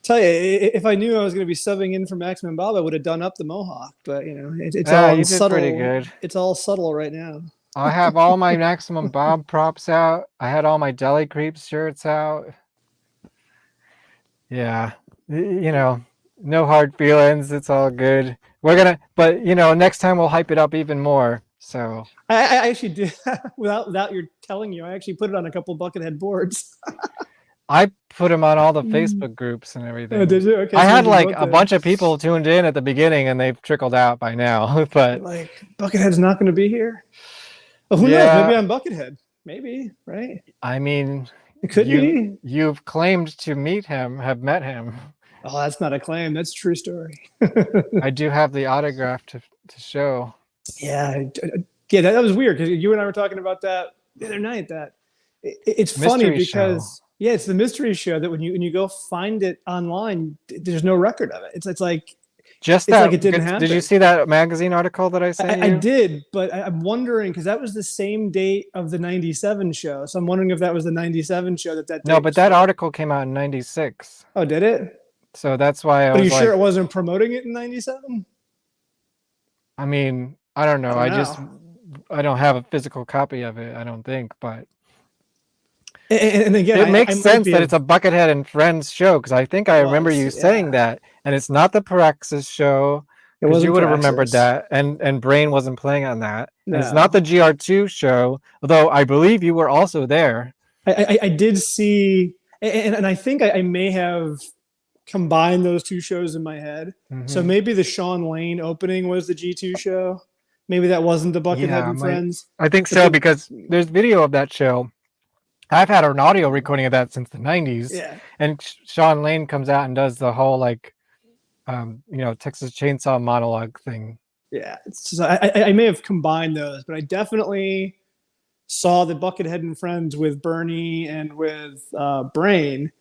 Tell you, if I knew I was going to be subbing in for Maximum Bob, I would have done up the mohawk. But it's all You in did pretty subtle. good. It's all subtle right now. I have all my Maximum Bob props out. I had all my Deli Creeps shirts out. Yeah, no hard feelings. It's all good. But next time we'll hype it up even more. So I actually did without your telling you. I actually put it on a couple of Buckethead boards. I put them on all the Facebook groups and everything. Oh, did you? Okay, I so had you like both a did. bunch of people tuned in at the beginning, and they've trickled out by now. But Like Buckethead's not going to be here. Well, who knows? Maybe I'm Buckethead. Maybe, right? I mean, It could be. You've claimed to have met him. Oh, that's not a claim. That's a true story. I do have the autograph to show. Yeah, that was weird because you and I were talking about that the other night. That it's funny because it's the mystery show that when you go find it online, there's no record of it. It's like like it didn't happen. Did you see that magazine article that I sent you? I did, but I'm wondering because that was the same date of the '97 show. So I'm wondering if that was the '97 show that. No, but that article came out in '96. Oh, did it? So that's why I was. Are you sure it wasn't promoting it in '97? I mean, I don't know. I don't have a physical copy of it. I don't think, but. And again, it makes sense that it's a Buckethead and Friends show because I think I remember you saying that, and it's not the Praxis show because you would have remembered that, and Brain wasn't playing on that. No. It's not the GR2 show, although I believe you were also there. I did see, and I think I may have combined those two shows in my head. Mm-hmm. So maybe the Sean Lane opening was the G2 show. Maybe that wasn't the Buckethead and Friends. I think so because there's video of that show. I've had an audio recording of that since the 90s. Yeah. And Sean Lane comes out and does the whole Texas Chainsaw monologue thing. Yeah. So I may have combined those, but I definitely saw the Buckethead and Friends with Bernie and with Brain.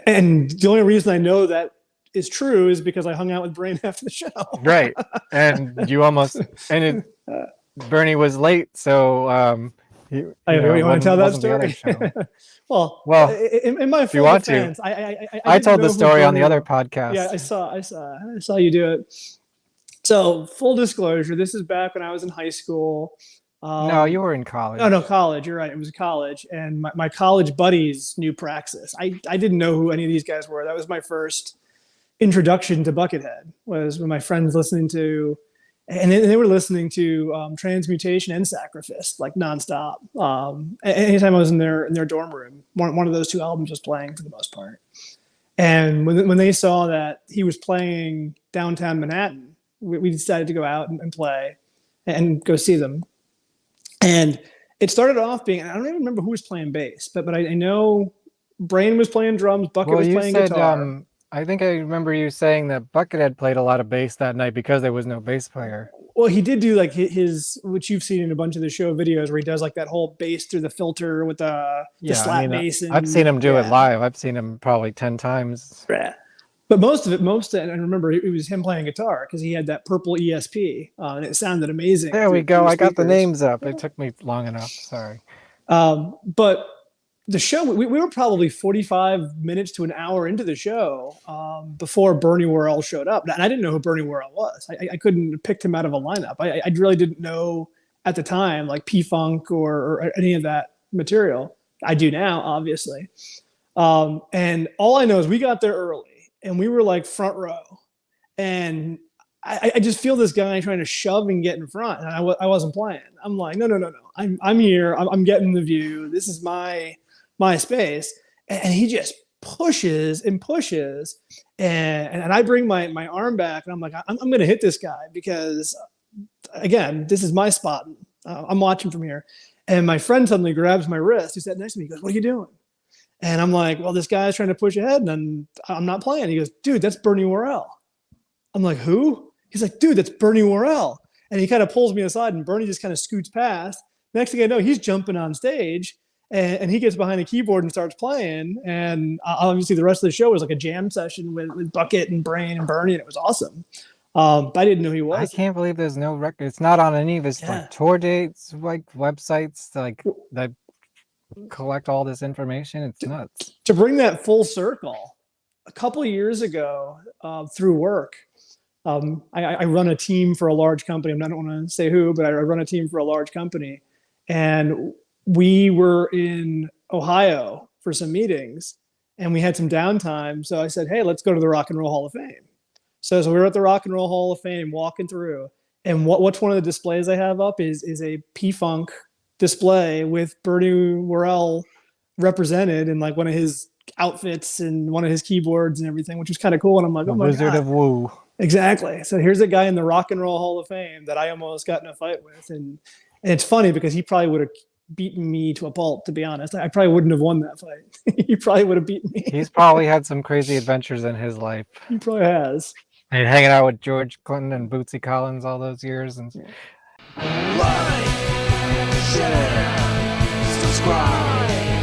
And the only reason I know that is true is because I hung out with Brain after the show. Right. And you almost Bernie was late, so you want to tell that story? well, in my full defense, I told the story on the other podcast. Yeah, I saw you do it. So full disclosure, this is back when I was in high school. No, you were in college. No, college. You're right. It was college, and my college buddies knew Praxis. I didn't know who any of these guys were. That was my first introduction to Buckethead. Was when my friends listening to. And they were listening to Transmutation and Sacrifice like nonstop. Anytime I was in their dorm room, one of those two albums was playing for the most part. And when they saw that he was playing downtown Manhattan, we decided to go out and play and go see them. And it started off being, I don't even remember who was playing bass, but I know Brain was playing drums, Bucket was playing guitar. I think I remember you saying that Buckethead played a lot of bass that night because there was no bass player. Well, he did do like his, which you've seen in a bunch of the show videos, where he does like that whole bass through the filter with the slap bass. I've seen him do it live. I've seen him probably 10 times. Yeah. But most of it, and I remember it was him playing guitar because he had that purple ESP and it sounded amazing. There we go. I got the names up. It took me long enough. Sorry. But the show, we were probably 45 minutes to an hour into the show before Bernie Worrell showed up. And I didn't know who Bernie Worrell was. I couldn't have picked him out of a lineup. I really didn't know at the time, like P-Funk or any of that material. I do now, obviously. And all I know is we got there early and we were like front row. And I just feel this guy trying to shove and get in front. And I wasn't playing. I'm like, no. I'm here. I'm getting the view. This is my space, and he just pushes and pushes, and I bring my arm back, and I'm like, I'm going to hit this guy because, again, this is my spot. I'm watching from here, and my friend suddenly grabs my wrist. He sat next to me. He goes, "What are you doing?" And I'm like, "Well, this guy's trying to push ahead, and I'm not playing." He goes, "Dude, that's Bernie Worrell." I'm like, "Who?" He's like, "Dude, that's Bernie Worrell." And he kind of pulls me aside, and Bernie just kind of scoots past. Next thing I know, he's jumping on stage. And he gets behind a keyboard and starts playing. And obviously the rest of the show was like a jam session with Bucket and Brain and Bernie, and it was awesome. But I didn't know who he was. I can't believe there's no record. It's not on any of his like tour dates, like websites like that collect all this information. It's nuts. To bring that full circle, a couple of years ago through work. I run a team for a large company. I don't want to say who, but I run a team for a large company. And we were in Ohio for some meetings and we had some downtime. So I said, hey, let's go to the Rock and Roll Hall of Fame. So we were at the Rock and Roll Hall of Fame walking through. And what's one of the displays I have up is a P-Funk display with Bernie Worrell represented in like one of his outfits and one of his keyboards and everything, which was kind of cool. And I'm like, oh my Wizard God. of Woo. Exactly. So here's a guy in the Rock and Roll Hall of Fame that I almost got in a fight with. And it's funny because he probably would have beaten me to a pulp, to be honest. I probably wouldn't have won that fight. He probably would have beaten me. He's probably had some crazy adventures in his life. He probably has. And hanging out with George Clinton and Bootsy Collins all those years. And like, share, subscribe.